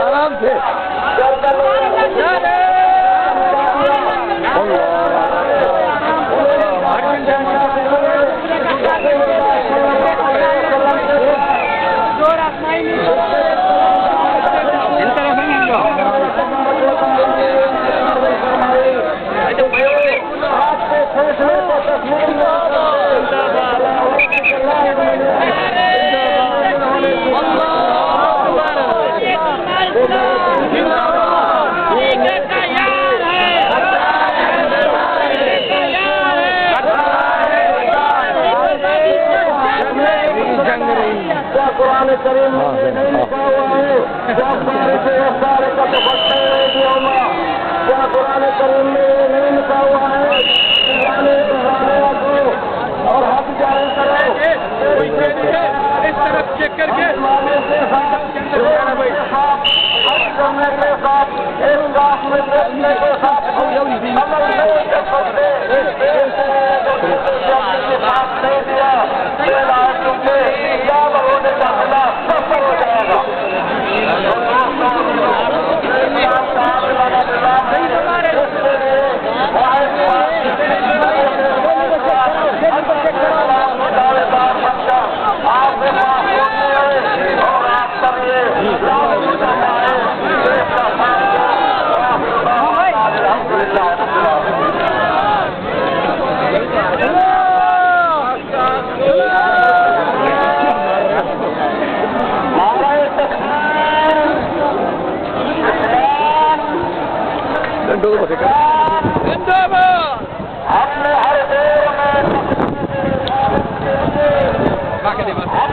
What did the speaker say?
आराम से कुरान करीम में नहीं लिखा हुआ है क्या सारे का दुपट्टा क्या कुरान करीम में नहीं लिखा हुआ है और हक जारी करो इस तरफ चेक करके करने के साथ एक साथ में बैठने के साथ नहीं दिया क्या होने का खिलाफ सफल हो जाएगा। हमने हर दौर में